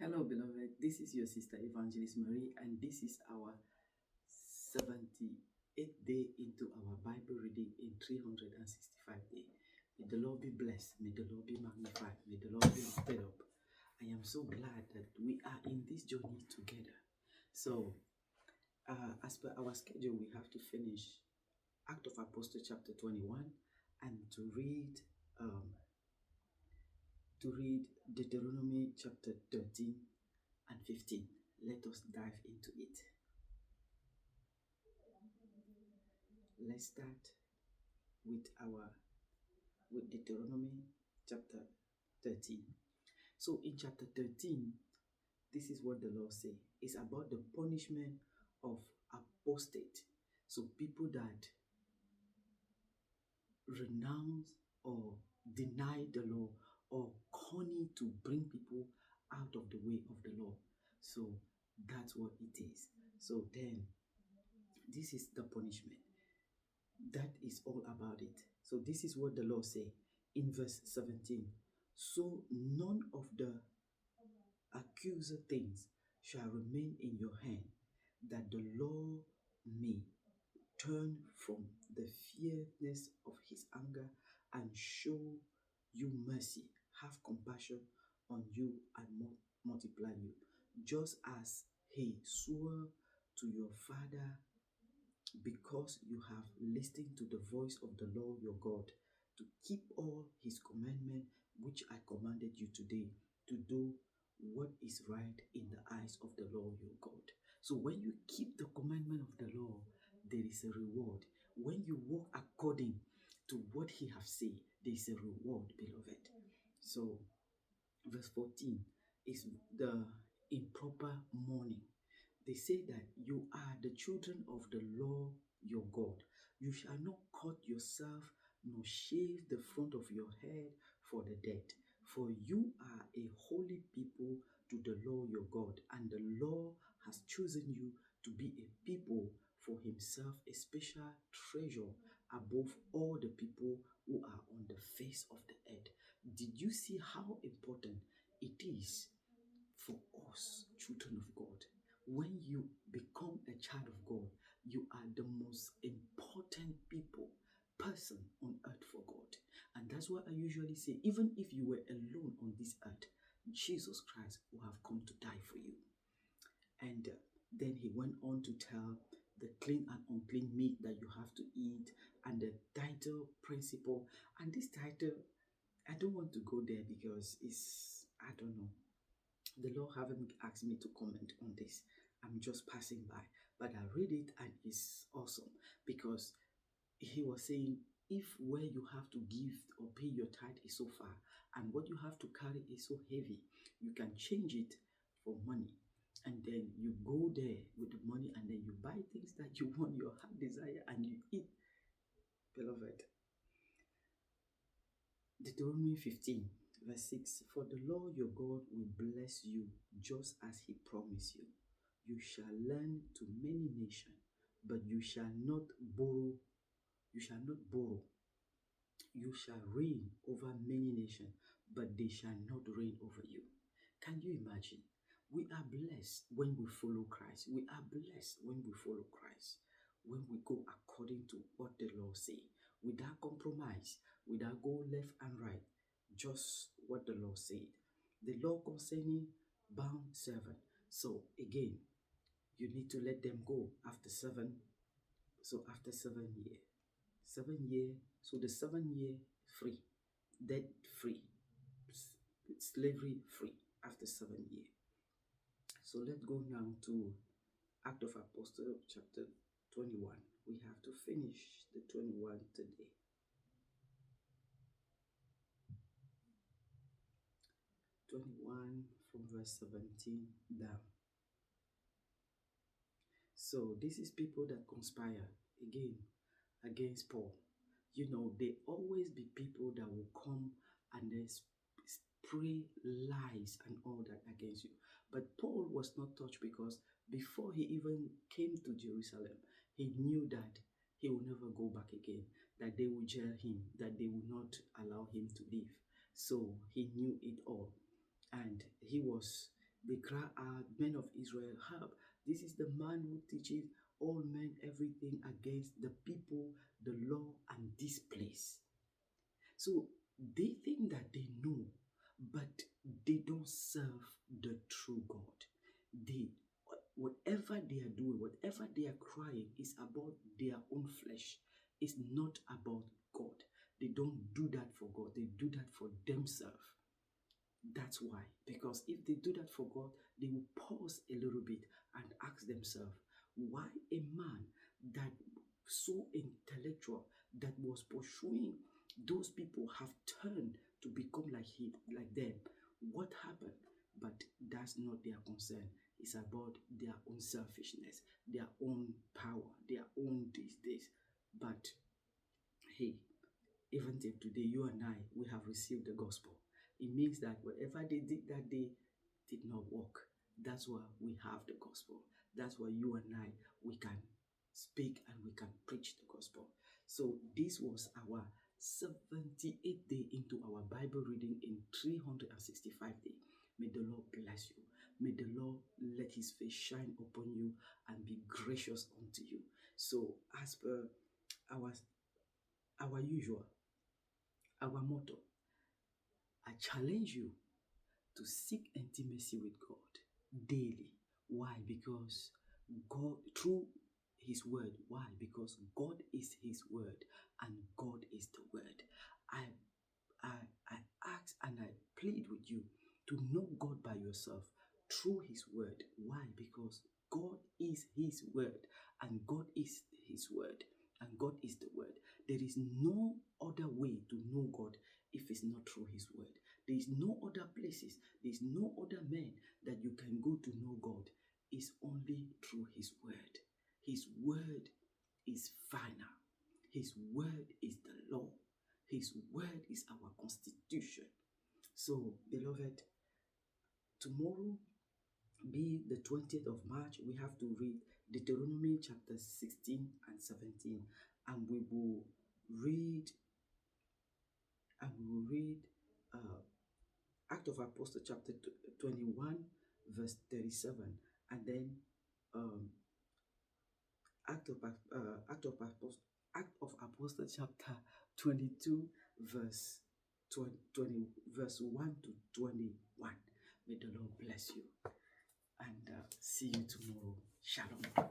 Hello, beloved. This is your sister Evangelist Marie, and this is our 78th day into our Bible reading in 365 days. May the Lord be blessed. May the Lord be magnified. May the Lord be lifted up. I am so glad that we are in this journey together. So, as per our schedule, we have to finish Act of Apostle chapter 21 and um, to read Deuteronomy chapter 13 and 15. Let us dive into it. Let's start with Deuteronomy chapter 13. So in chapter 13, this is what the Lord says. It's about the punishment of apostate. So people that renounce or deny the law or cunning to bring people out of the way of the law. So that's what it is. So then this is the punishment. That is all about it. So this is what the Lord say in verse 17. So none of the accuser things shall remain in your hand, that the Lord may turn from the fierceness of his anger and show you mercy, have compassion on you and multiply you, just as he swore to your father, because you have listened to the voice of the Lord your God, to keep all his commandments which I commanded you today, to do what is right in the eyes of the Lord your God. So when you keep the commandment of the Lord, there is a reward. When you walk according to what he has said, there is a reward, beloved. So verse 14 is the improper mourning. They say that you are the children of the Lord your God. You shall not cut yourself nor shave the front of your head for the dead. For you are a holy people to the Lord your God, and the Lord has chosen you to be a people for himself, a special treasure above all the people who are on the face of the earth. Did you see how important it is for us, children of God? When you become a child of God, you are the most important person on earth for God. And that's why I usually say, even if you were alone on this earth, Jesus Christ will have come to die for you. And then he went on to tell the clean and unclean meat that you have to eat, and the title principle. And this title, I don't want to go there because I don't know. The Lord haven't asked me to comment on this. I'm just passing by. But I read it and it's awesome, because he was saying, if where you have to give or pay your tithe is so far, and what you have to carry is so heavy, you can change it for money. And then you go there with the money, and then you buy things that you want, your heart desire, and you eat. Beloved, Deuteronomy 15 verse 6, for the Lord your God will bless you just as he promised you. You shall lend to many nations, but you shall not borrow. You shall not borrow. You shall reign over many nations, but they shall not reign over you. Can you imagine? We are blessed when we follow Christ. We are blessed when we follow Christ. When we go according to what the Lord says, without compromise, without go left and right, just what the Lord said. The law concerning bound servant. So again, you need to let them go after 7. So after 7 years. 7 year, so the 7 year free, debt free, slavery free after 7 years. So let's go now to Act of Apostle chapter 21. We have to finish the 21 today. 21 from verse 17 down. So this is people that conspire again against Paul. You know, they always be people that will come and they spray lies and all that against you. But Paul was not touched, because before he even came to Jerusalem, he knew that he will never go back again, that they will jail him, that they will not allow him to live. So he knew it all. And he was They cry out, men of Israel, help. This is the man who teaches all men everything against the people, the law, and this place. So they think that they know, but they don't serve the true God. They, whatever they are doing, whatever they are crying is about their own flesh. It's not about God. They don't do that for God. They do that for themselves. That's why. Because if they do that for God, they will pause a little bit and ask themselves, why a man that so intellectual, that was pursuing those people, have turned to become like them? What happened? But that's not their concern. It's about their own selfishness, their own power, their own this. But hey, even till today, you and I, we have received the gospel. It means that whatever they did that day did not work. That's why we have the gospel. That's why you and I, we can speak and we can preach the gospel. So this was our 78th day into our Bible reading in 365 days. May the Lord bless you. May the Lord let his face shine upon you and be gracious unto you. So as per our usual, our motto, I challenge you to seek intimacy with God daily. Why? Because God, through his word. Why? Because God is his word and God is the word. I, I ask and I plead with you to know God by yourself through his word. Why? Because God is his word and God is his word and God is the word. There is no other way to know God if it's not through his word. There is no other places, there is no other man that you can go to know God. It's only through his word. His word is final. His word is the law. His word is our constitution. So, beloved, tomorrow, be the 20th of March, we have to read Deuteronomy chapter 16 and 17, and we will read uh, Act of Apostle chapter 21 verse 37, and then um, Act of Apostle chapter 22 verse 20 verse 1 to 21. May the Lord bless you and see you tomorrow. Shalom.